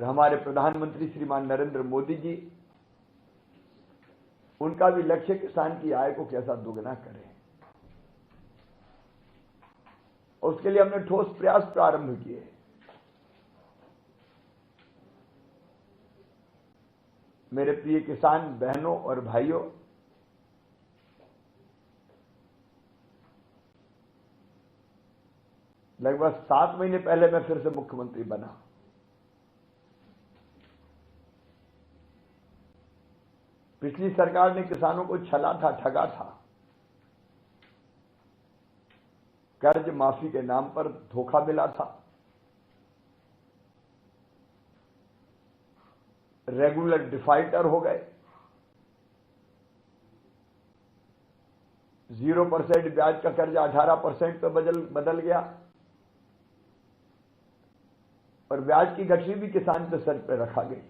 और हमारे प्रधानमंत्री श्रीमान नरेंद्र मोदी जी, उनका भी लक्ष्य किसान की आय को कैसा दोगुना करें, और उसके लिए हमने ठोस प्रयास प्रारंभ किए। मेरे प्रिय किसान बहनों और भाइयों, लगभग 7 महीने पहले मैं फिर से मुख्यमंत्री बना। पिछली सरकार ने किसानों को छला था, ठगा था, कर्ज माफी के नाम पर धोखा मिला था, रेगुलर डिफाल्टर हो गए, 0% ब्याज का कर्जा 18% पे बदल गया, और ब्याज की गठरी भी किसान के सर पे रखा गई।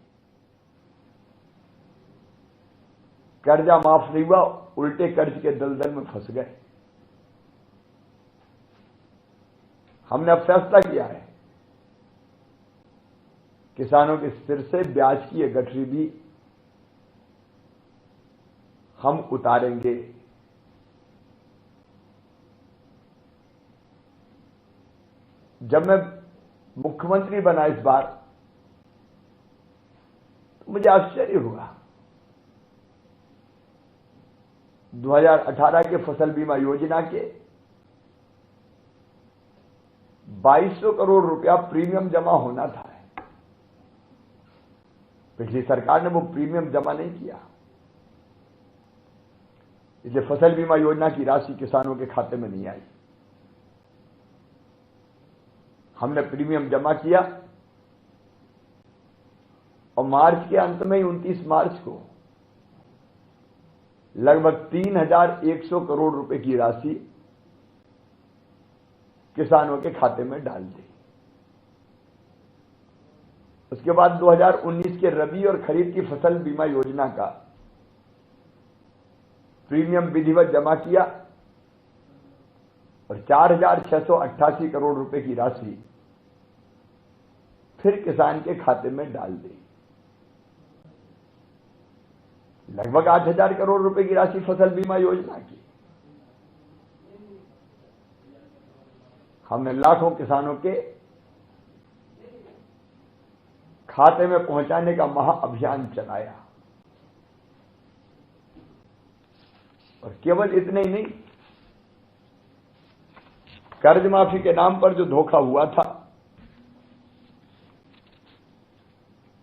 कर्जा माफ नहीं हुआ, उल्टे कर्ज के दलदल में फंस गए। हमने अब फैसला किया है, किसानों के सिर से ब्याज की यह गठरी भी हम उतारेंगे। जब मैं मुख्यमंत्री बना इस बार, तो मुझे आश्चर्य हुआ। 2018 के फसल बीमा योजना के 2200 करोड़ रुपया प्रीमियम जमा होना था। पिछली सरकार ने वो प्रीमियम जमा नहीं किया, इसलिए फसल बीमा योजना की राशि किसानों के खाते में नहीं आई। हमने प्रीमियम जमा किया, और मार्च के अंत में ही 29 मार्च को लगभग 3100 करोड़ रुपए की राशि किसानों के खाते में डाल दी। उसके बाद 2019 के रबी और खरीफ की फसल बीमा योजना का प्रीमियम विधिवत जमा किया, और 4688 करोड़ रुपए की राशि फिर किसान के खाते में डाल दी। लगभग 8000 करोड़ रुपए की राशि फसल बीमा योजना की हमने लाखों किसानों के खाते में पहुंचाने का महाअभियान चलाया। और केवल इतने ही नहीं, कर्ज माफी के नाम पर जो धोखा हुआ था,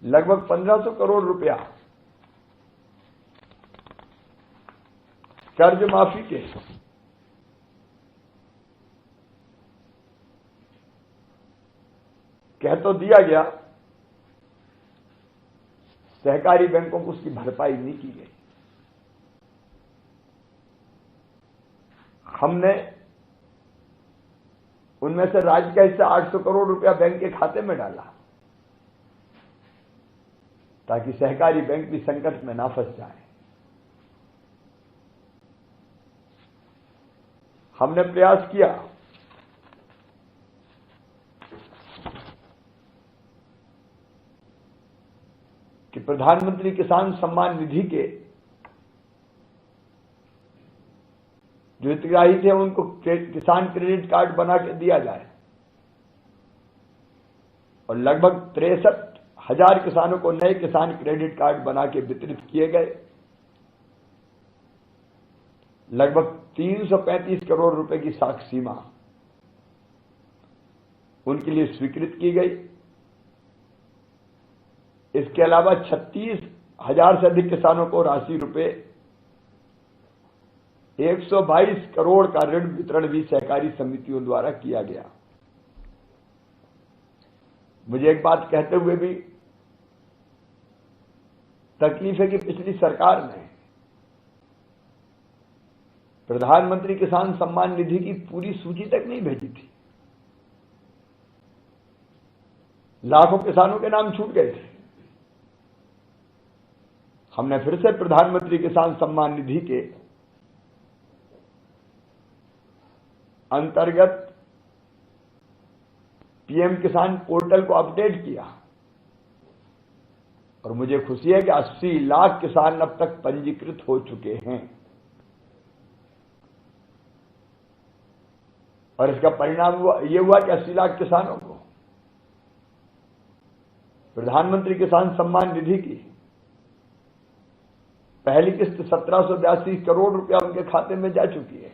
लगभग 1500 करोड़ रुपया कर्ज माफी के कह तो दिया गया, सहकारी बैंकों को उसकी भरपाई नहीं की गई। हमने उनमें से राज्य का हिस्सा 800 करोड़ रुपया बैंक के खाते में डाला, ताकि सहकारी बैंक भी संकट में ना फंस जाए। हमने प्रयास किया कि प्रधानमंत्री किसान सम्मान निधि के जो हितग्राही थे उनको किसान क्रेडिट कार्ड बना के दिया जाए, और लगभग 63,000 किसानों को नए किसान क्रेडिट कार्ड बना के वितरित किए गए। लगभग 335 करोड़ रुपए की साख सीमा उनके लिए स्वीकृत की गई। इसके अलावा 36,000 से अधिक किसानों को राशि रुपए 122 करोड़ का ऋण वितरण भी सहकारी समितियों द्वारा किया गया। मुझे एक बात कहते हुए भी तकलीफ है कि पिछली सरकार ने प्रधानमंत्री किसान सम्मान निधि की पूरी सूची तक नहीं भेजी थी। लाखों किसानों के नाम छूट गए थे। हमने फिर से प्रधानमंत्री किसान सम्मान निधि के अंतर्गत पीएम किसान पोर्टल को अपडेट किया, और मुझे खुशी है कि 80 लाख किसान अब तक पंजीकृत हो चुके हैं और इसका परिणाम ये हुआ कि 80 लाख किसानों को प्रधानमंत्री किसान सम्मान निधि की पहली किस्त 1782 करोड़ रुपया उनके खाते में जा चुकी है।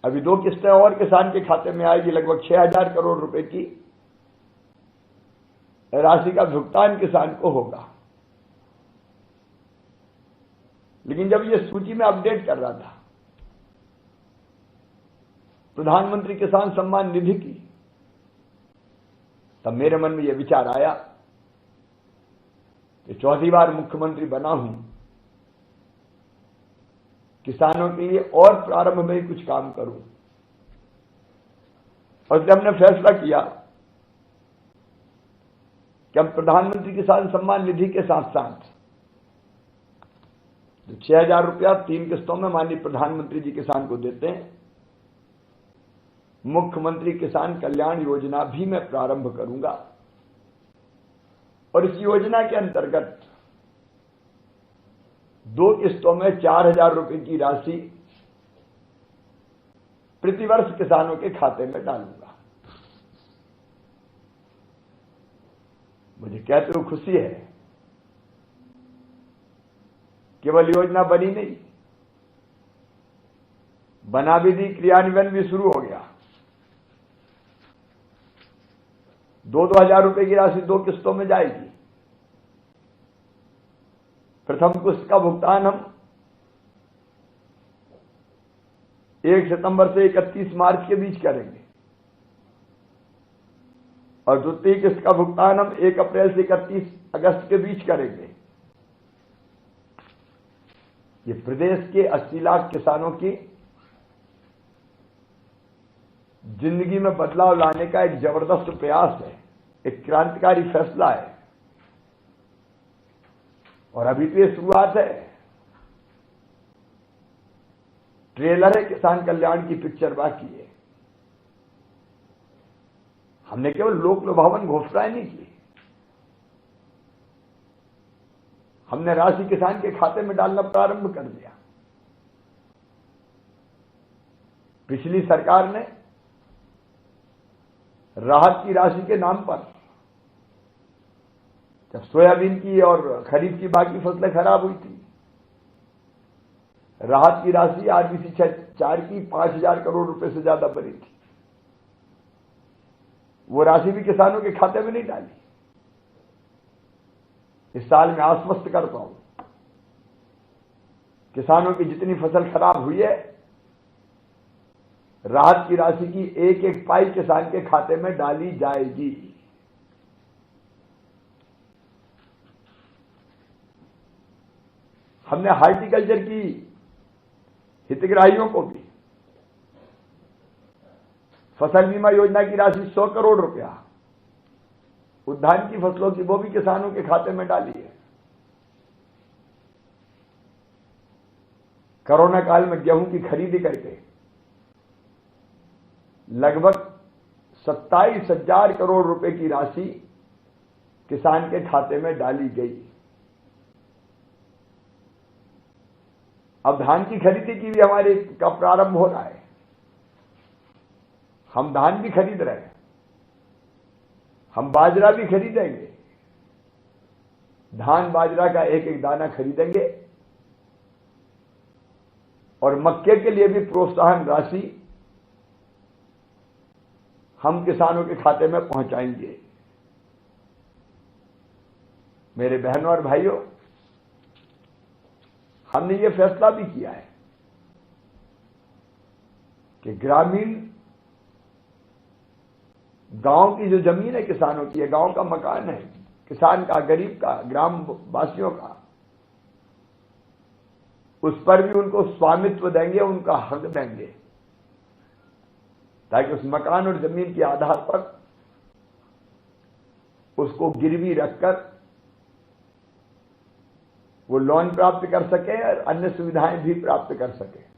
अभी 2 किस्तें और किसान के खाते में आएगी, लगभग 6000 करोड़ रुपए की राशि का भुगतान किसान को होगा। लेकिन जब ये सूची में अपडेट कर रहा था प्रधानमंत्री किसान सम्मान निधि की, तब मेरे मन में यह विचार आया कि चौथी बार मुख्यमंत्री बना हूं, किसानों के लिए और प्रारंभ में ही कुछ काम करूं। और जब हमने फैसला किया कि हम प्रधानमंत्री किसान सम्मान निधि के साथ साथ जो 6000 रुपया 3 किस्तों में माननीय प्रधानमंत्री जी किसान को देते हैं, मुख्यमंत्री किसान कल्याण योजना भी मैं प्रारंभ करूंगा। और इस योजना के अंतर्गत 2 किस्तों में 4000 रुपए की राशि प्रतिवर्ष किसानों के खाते में डालूंगा। मुझे कहते हुए खुशी है, केवल योजना बनी नहीं, बना भी दी, क्रियान्वयन भी शुरू हो गया। 2,000 रुपए की राशि 2 किस्तों में जाएगी। प्रथम किस्त का भुगतान हम 1 सितंबर से 31 मार्च के बीच करेंगे और द्वितीय किस्त का भुगतान हम 1 अप्रैल से 31 अगस्त के बीच करेंगे। ये प्रदेश के 80 लाख किसानों की जिंदगी में बदलाव लाने का एक जबरदस्त प्रयास है, एक क्रांतिकारी फैसला है। और अभी तो ये शुरुआत है, ट्रेलर है किसान कल्याण की, पिक्चर बाकी है। हमने केवल लोक लुभावन घोषणाएं नहीं की, हमने राशि किसान के खाते में डालना प्रारंभ कर दिया। पिछली सरकार ने राहत की राशि के नाम पर, जब सोयाबीन की और खरीफ की बाकी फसलें खराब हुई थी, राहत की राशि आरबीसी 4 की 5000 करोड़ रुपए से ज्यादा बनी थी। वो राशि भी किसानों के खाते में नहीं डाली। इस साल मैं आश्वस्त करता हूं, किसानों की जितनी फसल खराब हुई है, राहत की राशि की एक एक पाई किसान के खाते में डाली जाएगी। हमने हार्टिकल्चर की हितग्राहियों को भी फसल बीमा योजना की राशि 100 करोड़ रुपया उद्यान की फसलों की, वो भी किसानों के खाते में डाली है। कोरोना काल में गेहूं की खरीदी करके लगभग 27,000 करोड़ रुपए की राशि किसान के खाते में डाली गई। अब धान की खरीदी की भी हमारे का प्रारंभ हो रहा है। हम धान भी खरीद रहे हैं, हम बाजरा भी खरीदेंगे। धान बाजरा का एक एक दाना खरीदेंगे और मक्के के लिए भी प्रोत्साहन राशि हम किसानों के खाते में पहुंचाएंगे। मेरे बहनों और भाइयों, हमने ये फैसला भी किया है कि ग्रामीण गांव की जो जमीन है किसानों की, गांव का मकान है किसान का, गरीब का, ग्राम वासियों का, उस पर भी उनको स्वामित्व देंगे, उनका हक देंगे, ताकि उस मकान और जमीन के आधार पर उसको गिरवी रखकर वो लोन प्राप्त कर सके और अन्य सुविधाएं भी प्राप्त कर सके।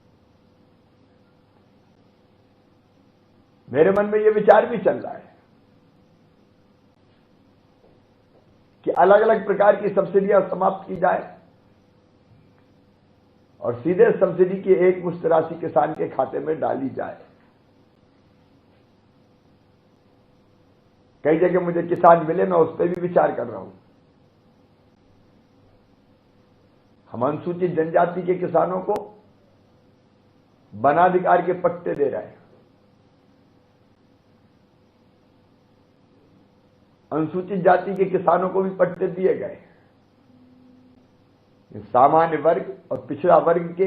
मेरे मन में ये विचार भी चल रहा है कि अलग अलग प्रकार की सब्सिडियां समाप्त की जाए और सीधे सब्सिडी की एक मुश्त राशि किसान के खाते में डाली जाए। कई जगह मुझे किसान मिले, मैं उस पर भी विचार कर रहा हूं। हम अनुसूचित जनजाति के किसानों को वनाधिकार के पट्टे दे रहे हैं, अनुसूचित जाति के किसानों को भी पट्टे दिए गए। सामान्य वर्ग और पिछड़ा वर्ग के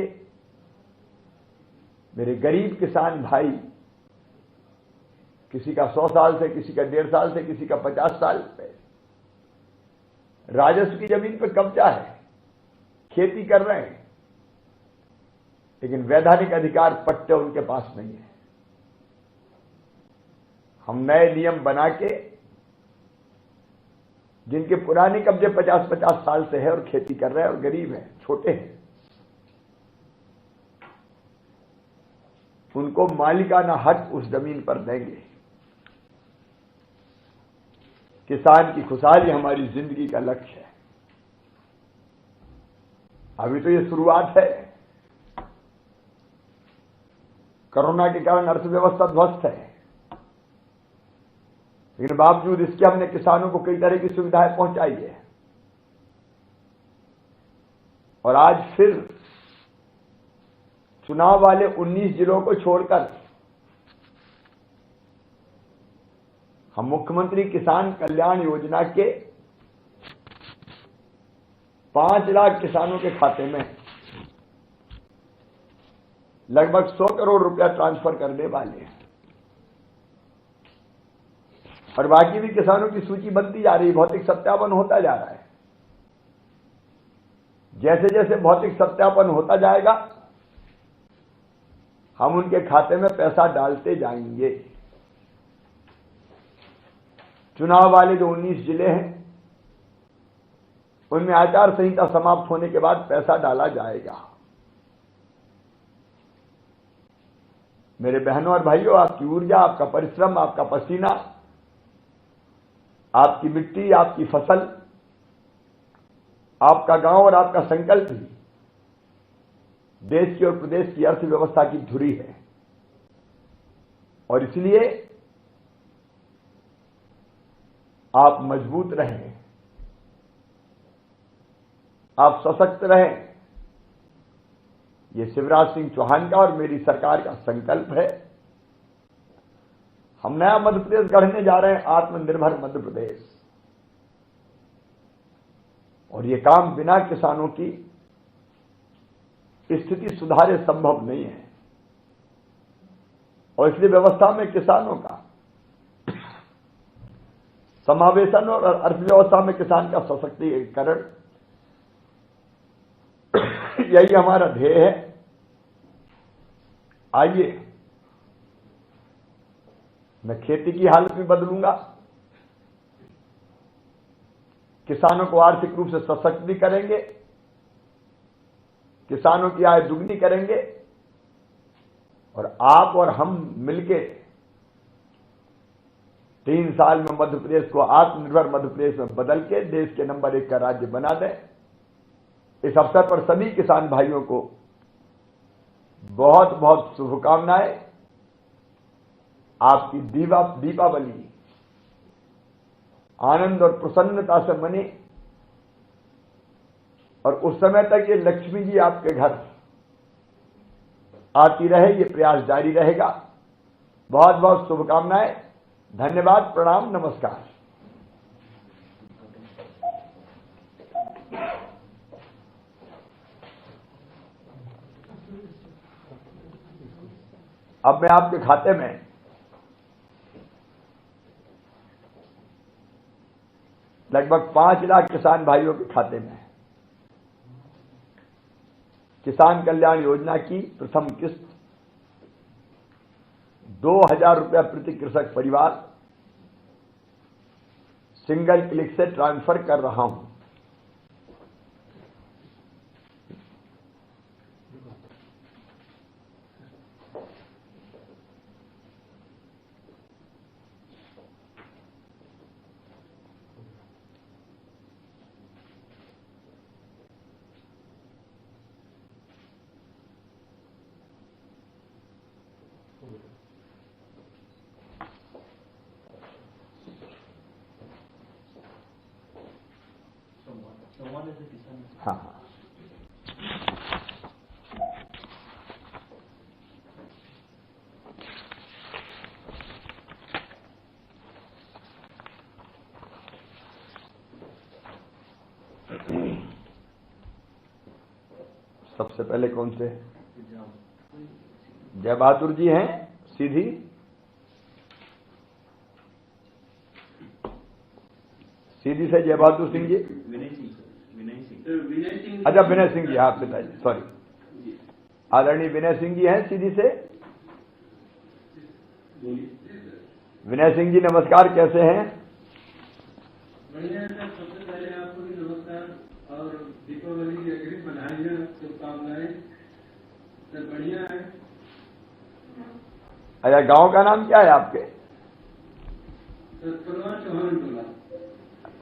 मेरे गरीब किसान भाई, किसी का 100 साल से, किसी का 1.5 साल से, किसी का 50 साल पे राजस्व की जमीन पे कब्जा है, खेती कर रहे हैं, लेकिन वैधानिक अधिकार पट्टे उनके पास नहीं है। हम नए नियम बना के जिनके पुराने कब्जे 50-50 साल से है और खेती कर रहे हैं और गरीब हैं, छोटे हैं, उनको मालिकाना हक उस जमीन पर देंगे। किसान की खुशहाली हमारी जिंदगी का लक्ष्य है। अभी तो ये शुरुआत है। कोरोना के कारण अर्थव्यवस्था ध्वस्त है, लेकिन बावजूद इसके हमने किसानों को कई तरह की सुविधाएं पहुंचाई है। और आज फिर चुनाव वाले 19 जिलों को छोड़कर हम मुख्यमंत्री किसान कल्याण योजना के 5 लाख किसानों के खाते में लगभग 100 करोड़ रुपया ट्रांसफर करने वाले हैं। और बाकी भी किसानों की सूची बनती जा रही है, भौतिक सत्यापन होता जा रहा है। जैसे जैसे भौतिक सत्यापन होता जाएगा, हम उनके खाते में पैसा डालते जाएंगे। चुनाव वाले जो 19 जिले हैं, उनमें आचार संहिता समाप्त होने के बाद पैसा डाला जाएगा। मेरे बहनों और भाइयों, आपकी ऊर्जा, आपका परिश्रम, आपका पसीना, आपकी मिट्टी, आपकी फसल, आपका गांव और आपका संकल्प ही देश की और प्रदेश की अर्थव्यवस्था की धुरी है। और इसलिए आप मजबूत रहें, आप सशक्त रहें। ये शिवराज सिंह चौहान का और मेरी सरकार का संकल्प है। हम नया मध्य प्रदेश गढ़ने जा रहे हैं, आत्मनिर्भर मध्य प्रदेश। और ये काम बिना किसानों की स्थिति सुधारे संभव नहीं है। और इसलिए व्यवस्था में किसानों का समावेशन और अर्थव्यवस्था में किसान का सशक्तिकरण, यही हमारा ध्येय है। आइए, मैं खेती की हालत भी बदलूंगा, किसानों को आर्थिक रूप से सशक्त भी करेंगे, किसानों की आय दुगनी करेंगे, और आप और हम मिलके 3 साल में मध्य प्रदेश को आत्मनिर्भर मध्य प्रदेश में बदल के देश के नंबर 1 का राज्य बना दें। इस अवसर पर सभी किसान भाइयों को बहुत बहुत शुभकामनाएं। आपकी दीपावली आनंद और प्रसन्नता से मने, और उस समय तक ये लक्ष्मी जी आपके घर आती रहे, ये प्रयास जारी रहेगा। बहुत बहुत शुभकामनाएं। धन्यवाद, प्रणाम, नमस्कार। अब मैं आपके खाते में लगभग 5 लाख किसान भाइयों के खाते में किसान कल्याण योजना की प्रथम किस्त 2000 रुपया प्रति कृषक परिवार सिंगल क्लिक से ट्रांसफर कर रहा हूं। हाँ हाँ। सबसे पहले कौन से? जय बहादुर जी हैं सीधी। सीधी से जय बहादुर सिंह जी। अच्छा विनय सिंह जी, आप पिताजी, सॉरी, आदरणीय विनय सिंह जी हैं सीधी से। विनय सिंह जी नमस्कार, कैसे हैं? बढ़िया सर, सबसे पहले आपको भी नमस्कार और दीपावली की अग्रिम बधाइयां, शुभकामनाएं सर। बढ़िया है। अच्छा, गांव का नाम क्या है आपके? सर पनवार चौहान टोला।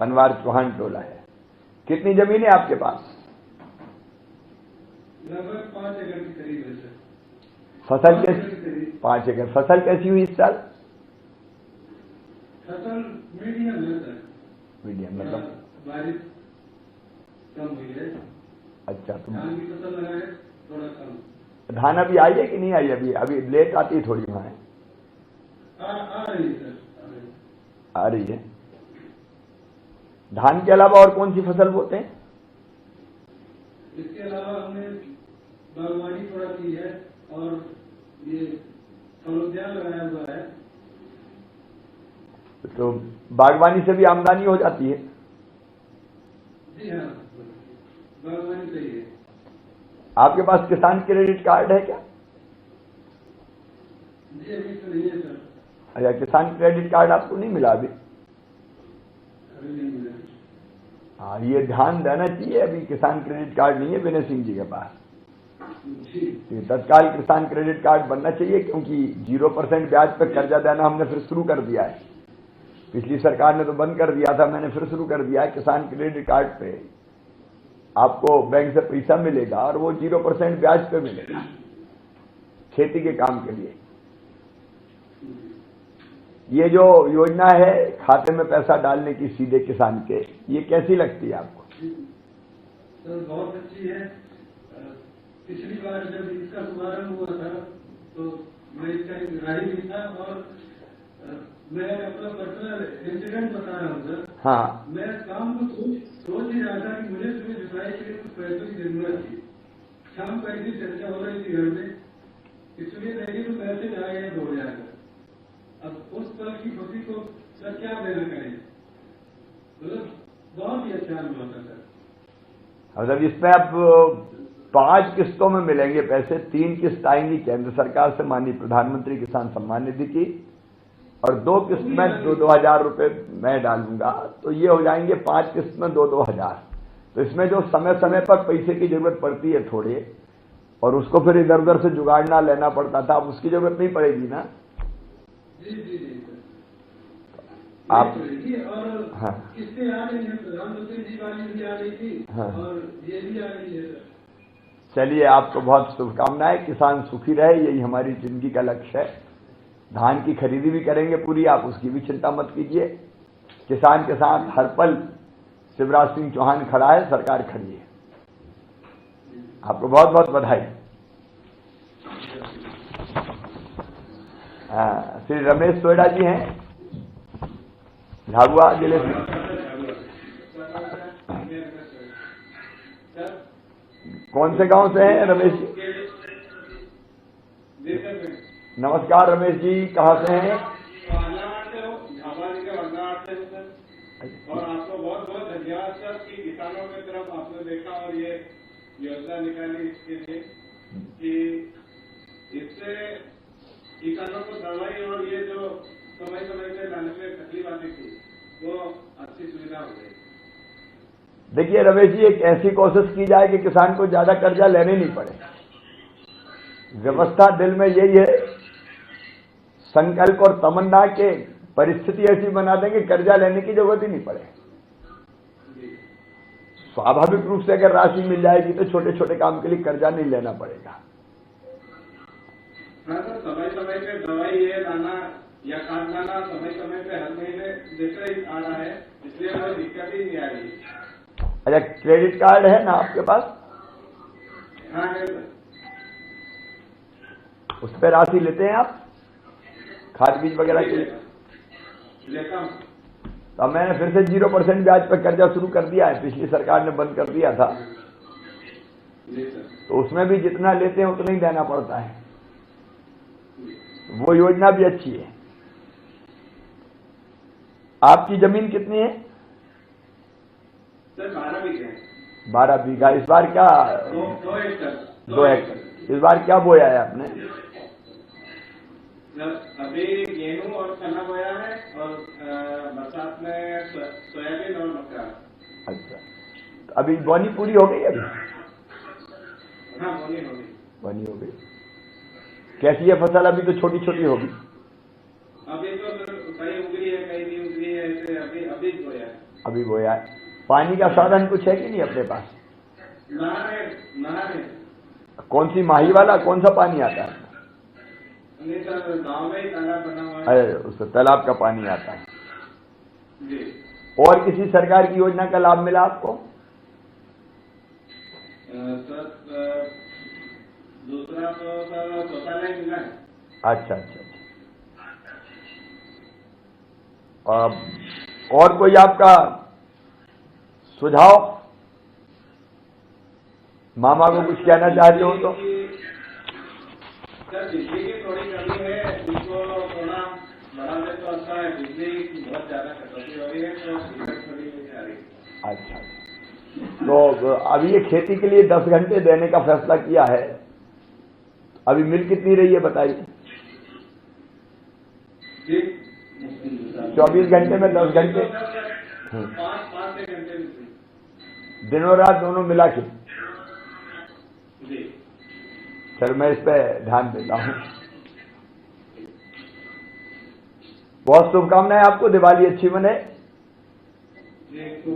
पनवार चौहान टोला है। कितनी जमीन है आपके पास? लगभग 5 एकड़ के करीब है सर। फसल कैसी? 5 एकड़। फसल कैसी हुई इस साल? फसल मीडियम है सर। मीडियम मतलब? बारिश कम हुई है। अच्छा, तुम धान की फसल लगाए थोड़ा कम। धान अभी आई है कि नहीं आई? अभी लेट आती है थोड़ी। वहां आ रही है सर, आ रही है। धान के अलावा और कौन सी फसल बोते हैं? इसके अलावा हमने बागवानी थोड़ा की है और ये फलोद्यान लगाया हुआ है। तो बागवानी से भी आमदनी हो जाती है? जी हाँ, बागवानी सही है। आपके पास किसान क्रेडिट कार्ड है क्या? जी अभी तो नहीं है सर। अच्छा, किसान क्रेडिट कार्ड आपको नहीं मिला अभी? अभी नहीं मिला। हाँ, ये ध्यान देना चाहिए, अभी किसान क्रेडिट कार्ड नहीं है विनय सिंह जी के पास। जी तत्काल किसान क्रेडिट कार्ड बनना चाहिए, क्योंकि 0% ब्याज पर कर्जा देना हमने फिर शुरू कर दिया है। पिछली सरकार ने तो बंद कर दिया था, मैंने फिर शुरू कर दिया है। किसान क्रेडिट कार्ड पे आपको बैंक से पैसा मिलेगा और वो 0% ब्याज पे मिलेगा खेती के काम के लिए। ये जो योजना है खाते में पैसा डालने की सीधे किसान के, ये कैसी लगती है आपको? सर बहुत अच्छी है। पिछली बार जब इसका शुभारंभ हुआ था तो मैं इसका हितग्राही भी था और मैं अपना पर्सनल इंसिडेंट बता रहा हूँ सर। हाँ, मैं काम को सोच ही रहा था कि मुझे सुबह जुताई के लिए कुछ पैसों की जरूरत थी। शाम को ऐसी चर्चा हो रही थी घर में, इसलिए नहीं तो पैसे जाएगा दौड़ जाएगा। अब उस पल की खुशी को सर क्या देना करें, मतलब बहुत ही अच्छा अनुभव था सर। मतलब इसमें अब 5 किस्तों में मिलेंगे पैसे। 3 किस्त आएंगी केंद्र सरकार से, माननीय प्रधानमंत्री किसान सम्मान निधि की, और 2 किस्त में 2-2 हजार रुपए मैं डालूंगा, तो ये हो जाएंगे 5 किस्त में 2-2 हजार। तो इसमें जो समय समय पर पैसे की जरूरत पड़ती है थोड़े, और उसको फिर इधर उधर से जुगाड़ना लेना पड़ता था, अब उसकी जरूरत नहीं पड़ेगी ना। जी जी जी आप और हाँ, किससे आ रही है? प्रधानमंत्री जी वाली भी आ रही थी हाँ, और ये भी आ रही है सर। चलिए, आपको बहुत शुभकामनाएं। किसान सुखी रहे, यही हमारी जिंदगी का लक्ष्य है। धान की खरीदी भी करेंगे पूरी, आप उसकी भी चिंता मत कीजिए। किसान के साथ हर पल शिवराज सिंह चौहान खड़ा है, सरकार खड़ी है। आपको बहुत बहुत बधाई। श्री रमेश सोएडा जी हैं, झाबुआ जिले से। कौन से गांव से हैं रमेश जी? नमस्कार रमेश जी, कहाँ से हैं? और आपको बहुत बहुत धन्यवाद सर कि किसानों की तरफ आपने देखा और ये योजना निकाली इसके लिए कि इससे किसानों को दवाई और ये जो समय समय पे लाने में तकलीफ आती थी वो अच्छी सुविधा हो गई। देखिए रमेश जी, एक ऐसी कोशिश की जाए कि किसान को ज्यादा कर्जा लेने नहीं पड़े। व्यवस्था दिल में यही है, संकल्प और तमन्ना के परिस्थिति ऐसी बना देंगे कर्जा लेने की जरूरत ही नहीं पड़े। स्वाभाविक रूप से अगर राशि मिल जाएगी तो छोटे छोटे काम के लिए कर्जा नहीं लेना पड़ेगा। समय समय पे दवाई ये लाना या खाद लाना समय समय पे हर महीने जैसे ही आ रहा है, इसलिए कोई दिक्कत ही नहीं आ रही। अच्छा, क्रेडिट कार्ड है ना आपके पास? हाँ है सर। उस पर राशि लेते हैं आप खाद बीज वगैरह के लिए? लेता हूँ। तो अब मैंने फिर से 0% ब्याज पर कर्जा शुरू कर दिया है, पिछली सरकार ने बंद कर दिया था। जी सर। तो उसमें भी जितना लेते हैं उतना ही देना पड़ता है। वो योजना भी अच्छी है। आपकी जमीन कितनी है? सर 12 बीघे हैं। 12 बीघा। इस बार क्या? 2 एकड़। 2 एकड़। इस बार क्या बोया है आपने? अभी गेहूं और चना बोया है और बरसात में सोयाबीन और मक्का। अच्छा, तो अभी बोनी पूरी हो गई? अभी हाँ बोनी होगी। बोनी हो गई। कैसी है फसल? अभी तो छोटी छोटी होगी। अभी तो कहीं उगरी है कहीं नहीं उगरी है, ऐसे अभी बोया है। अभी बोया है। पानी का साधन कुछ है कि नहीं अपने पास? नहर है। कौन सी, माही वाला? कौन सा पानी आता है? नहीं सर, गाँव में ही तालाब बना हुआ है। अरे उस तालाब का पानी आता है। जी। और किसी सरकार की योजना का लाभ मिला आपको? सर दूसरा तो सर शौचालय मिला है। अच्छा अच्छा अच्छा। और कोई आपका सुझाव? मामा को कुछ कहना चाहते हो तो? सर बिजली की थोड़ी कमी है, इसको थोड़ा बढ़ा दे तो अच्छा है। बिजली बहुत ज्यादा कटौती हो रही है तो दिक्कत थोड़ी नहीं आ रही। अच्छा, तो अभी ये खेती के लिए 10 घंटे देने का फैसला किया है। अभी मिल कितनी रही है बताइए? 24 घंटे में 10 घंटे, 5 घंटे दिनों रात दोनों मिला के। जी। चलो मैं इस पे ध्यान देता हूँ। बहुत शुभकामनाएं आपको, दिवाली अच्छी बने। जी आपको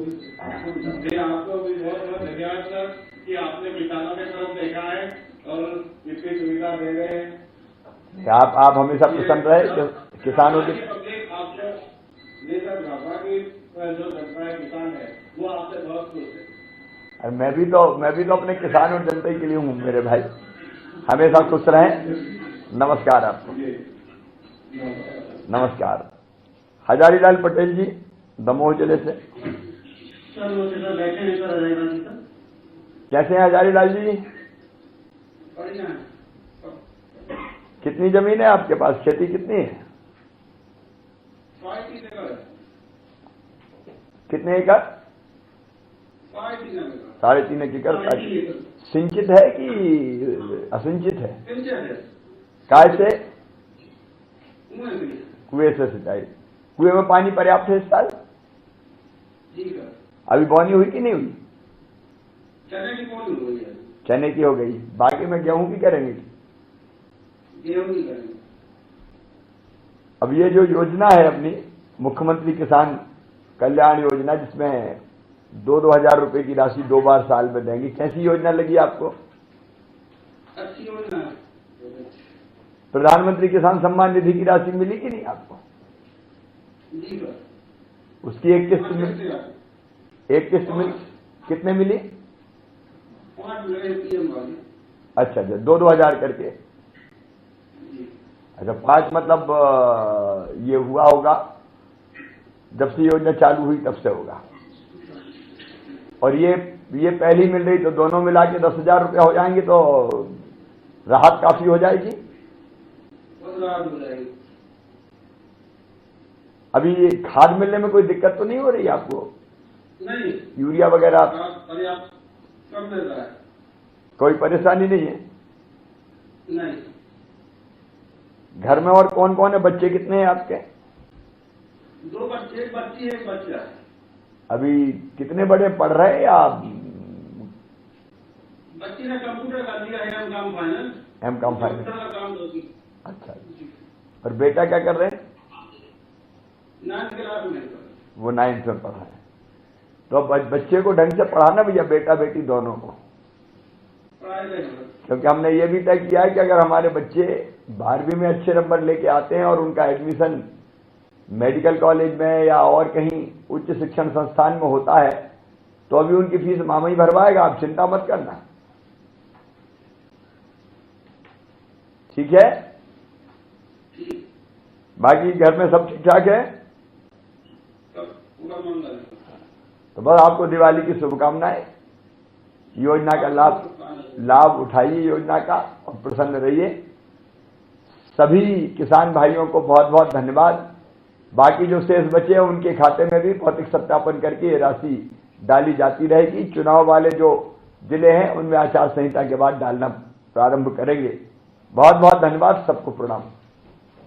भी बहुत बहुत धन्यवाद सर कि आपने किसानों के तरफ देखा है और इतनी सुविधा दे रहे हैं। आप हमेशा प्रसन्न रहे किसानों की। आपसे ये सर घाघरा की जो जनता है, किसान है, वो आपसे बहुत खुश है। और मैं भी तो अपने किसान और जनता के लिए हूँ मेरे भाई। हमेशा खुश रहें। नमस्कार आपको। नमस्कार। हजारीलाल पटेल जी, दमोह जिले से। सर वो जैसा बैठे हैं सर हजारीलाल जी सर। कैसे हैं हजारीलाल जी? बढ़िया है। कितनी जमीन है आपके पास? खेती कितनी है? 5 एकड़। कितने एकड़? 3.5 एकड़। सिंचित है कि असिंचित है? काय से? कुएं से सिंचाई। कुएं में पानी पर्याप्त है इस साल? जी सर। अभी बोनी हुई कि नहीं हुई? चने की बोनी हो गई है। चने की हो गई। बाकी में गेहूं की करेंगे? गेहूं की करेंगे। अब ये जो योजना है अपनी मुख्यमंत्री किसान कल्याण योजना, जिसमें 2-2 हजार रुपए की राशि 2 बार साल में देंगे, कैसी योजना लगी आपको? अच्छी योजना है। प्रधानमंत्री किसान सम्मान निधि की राशि मिली कि नहीं आपको? जी सर। उसकी एक किस्त मिली? कितने मिली? 5 मिले पीएम वाली। अच्छा, 2-2 हजार करके। जी। अच्छा, 5 मतलब ये हुआ होगा जब से योजना चालू हुई तब से होगा। और ये पहली मिल रही तो दोनों मिला के 10,000 रुपया हो जाएंगे तो राहत काफी हो जाएगी। राहत हो जाएगी। अभी ये खाद मिलने में कोई दिक्कत तो नहीं हो रही आपको? नहीं। यूरिया वगैरह पर्याप्त कम मिल रहा है। कोई परेशानी नहीं है? नहीं। घर में और कौन कौन है? बच्चे कितने हैं आपके? 2 बच्चे, एक बच्ची है, एक बच्चा है। अभी कितने बड़े पढ़ रहे हैं या? बच्ची ने कंप्यूटर कर लिया है, M.Com final. M.Com final. Computer का काम होगी। अच्छा। और बेटा क्या कर रहे हैं? 9th क्लास में। वो 9th में पढ़ा है। तो अब बच्चे को ढंग से पढ़ाना भैया, बेटा बेटी दोनों को। क्योंकि हमने ये भी तय किया है कि अगर हमारे बच्चे 12वीं में अच्छे नंबर लेके आते हैं और उनका एडमिशन मेडिकल कॉलेज में या और कहीं उच्च शिक्षण संस्थान में होता है तो अभी उनकी फीस मामा ही भरवाएगा, आप चिंता मत करना। ठीक है, बाकी घर में सब ठीक ठाक है? तो बस आपको दिवाली की शुभकामनाएं। योजना का लाभ उठाइए योजना का और प्रसन्न रहिए। सभी किसान भाइयों को बहुत बहुत धन्यवाद। बाकी जो शेष बचे हैं उनके खाते में भी भौतिक सत्यापन करके ये राशि डाली जाती रहेगी। चुनाव वाले जो जिले हैं उनमें आचार संहिता के बाद डालना प्रारंभ करेंगे। बहुत बहुत धन्यवाद, सबको प्रणाम।